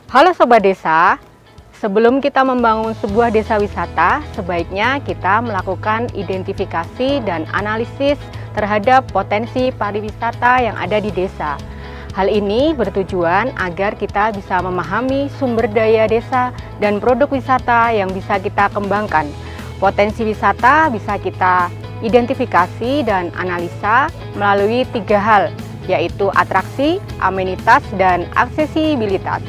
Halo Sobat Desa, sebelum kita membangun sebuah desa wisata, sebaiknya kita melakukan identifikasi dan analisis terhadap potensi pariwisata yang ada di desa. Hal ini bertujuan agar kita bisa memahami sumber daya desa dan produk wisata yang bisa kita kembangkan. Potensi wisata bisa kita identifikasi dan analisa melalui 3 hal, yaitu atraksi, amenitas, dan aksesibilitas.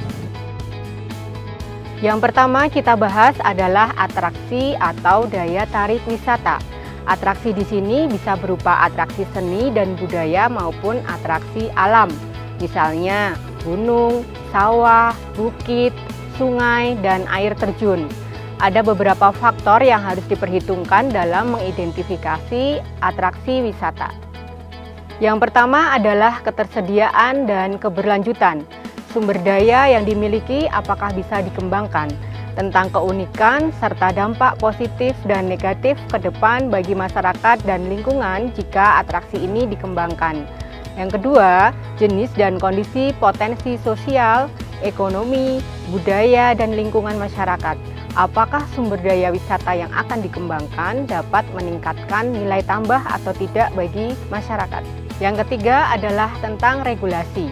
Yang pertama kita bahas adalah atraksi atau daya tarik wisata. Atraksi di sini bisa berupa atraksi seni dan budaya maupun atraksi alam. Misalnya gunung, sawah, bukit, sungai, dan air terjun. Ada beberapa faktor yang harus diperhitungkan dalam mengidentifikasi atraksi wisata. Yang pertama adalah ketersediaan dan keberlanjutan. Sumber daya yang dimiliki apakah bisa dikembangkan, tentang keunikan serta dampak positif dan negatif ke depan bagi masyarakat dan lingkungan jika atraksi ini dikembangkan. Yang kedua, jenis dan kondisi potensi sosial, ekonomi, budaya, dan lingkungan masyarakat. Apakah sumber daya wisata yang akan dikembangkan dapat meningkatkan nilai tambah atau tidak bagi masyarakat. Yang ketiga adalah tentang regulasi.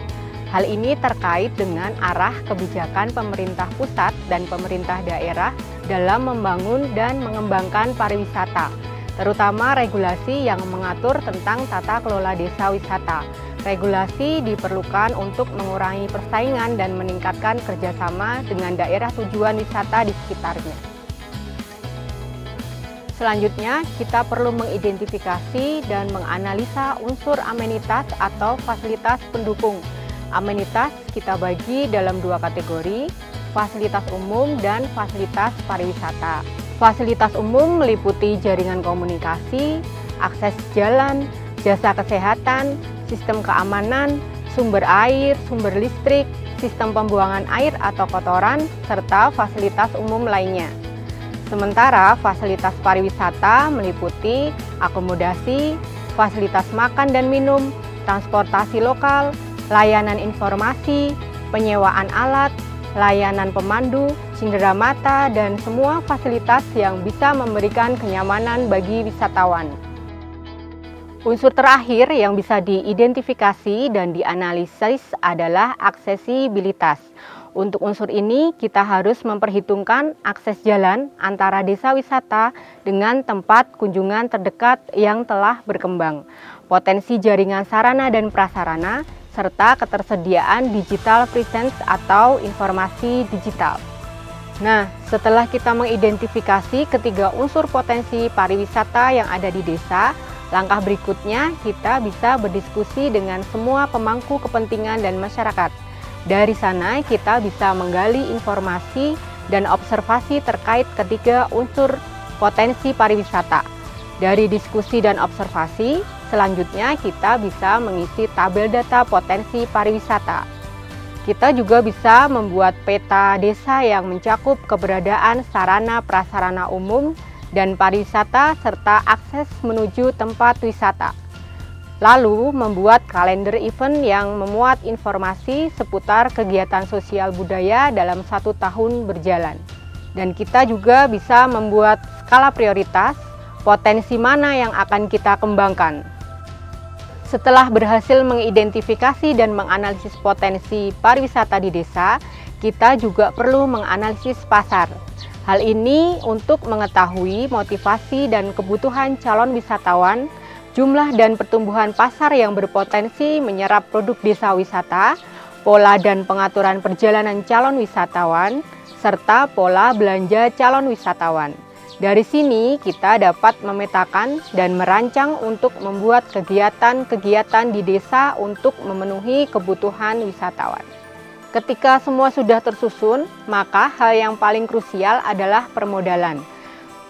Hal ini terkait dengan arah kebijakan pemerintah pusat dan pemerintah daerah dalam membangun dan mengembangkan pariwisata, terutama regulasi yang mengatur tentang tata kelola desa wisata. Regulasi diperlukan untuk mengurangi persaingan dan meningkatkan kerjasama dengan daerah tujuan wisata di sekitarnya. Selanjutnya, kita perlu mengidentifikasi dan menganalisa unsur amenitas atau fasilitas pendukung. Amenitas kita bagi dalam 2 kategori, fasilitas umum dan fasilitas pariwisata. Fasilitas umum meliputi jaringan komunikasi, akses jalan, jasa kesehatan, sistem keamanan, sumber air, sumber listrik, sistem pembuangan air atau kotoran, serta fasilitas umum lainnya. Sementara fasilitas pariwisata meliputi akomodasi, fasilitas makan dan minum, transportasi lokal, layanan informasi, penyewaan alat, layanan pemandu, cindera mata, dan semua fasilitas yang bisa memberikan kenyamanan bagi wisatawan. Unsur terakhir yang bisa diidentifikasi dan dianalisis adalah aksesibilitas. Untuk unsur ini, kita harus memperhitungkan akses jalan antara desa wisata dengan tempat kunjungan terdekat yang telah berkembang, potensi jaringan sarana dan prasarana, serta ketersediaan digital presence atau informasi digital. Nah, setelah kita mengidentifikasi ketiga unsur potensi pariwisata yang ada di desa, langkah berikutnya kita bisa berdiskusi dengan semua pemangku kepentingan dan masyarakat. Dari sana kita bisa menggali informasi dan observasi terkait ketiga unsur potensi pariwisata. Dari diskusi dan observasi, selanjutnya kita bisa mengisi tabel data potensi pariwisata. Kita juga bisa membuat peta desa yang mencakup keberadaan sarana prasarana umum dan pariwisata serta akses menuju tempat wisata. Lalu membuat kalender event yang memuat informasi seputar kegiatan sosial budaya dalam 1 tahun berjalan. Dan kita juga bisa membuat skala prioritas, potensi mana yang akan kita kembangkan. Setelah berhasil mengidentifikasi dan menganalisis potensi pariwisata di desa, kita juga perlu menganalisis pasar. Hal ini untuk mengetahui motivasi dan kebutuhan calon wisatawan, jumlah dan pertumbuhan pasar yang berpotensi menyerap produk desa wisata, pola dan pengaturan perjalanan calon wisatawan, serta pola belanja calon wisatawan. Dari sini kita dapat memetakan dan merancang untuk membuat kegiatan-kegiatan di desa untuk memenuhi kebutuhan wisatawan. Ketika semua sudah tersusun, maka hal yang paling krusial adalah permodalan.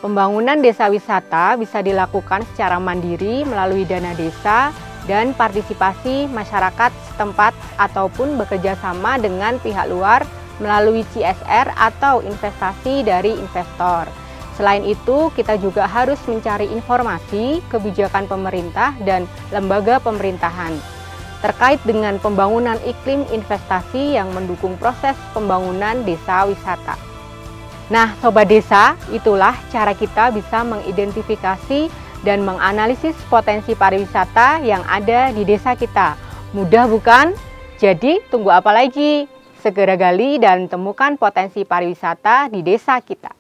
Pembangunan desa wisata bisa dilakukan secara mandiri melalui dana desa dan partisipasi masyarakat setempat ataupun bekerja sama dengan pihak luar melalui CSR atau investasi dari investor. Selain itu, kita juga harus mencari informasi, kebijakan pemerintah, dan lembaga pemerintahan. terkait dengan pembangunan iklim investasi yang mendukung proses pembangunan desa wisata. Nah, Sobat Desa, itulah cara kita bisa mengidentifikasi dan menganalisis potensi pariwisata yang ada di desa kita. Mudah bukan? Jadi, tunggu apa lagi? Segera gali dan temukan potensi pariwisata di desa kita.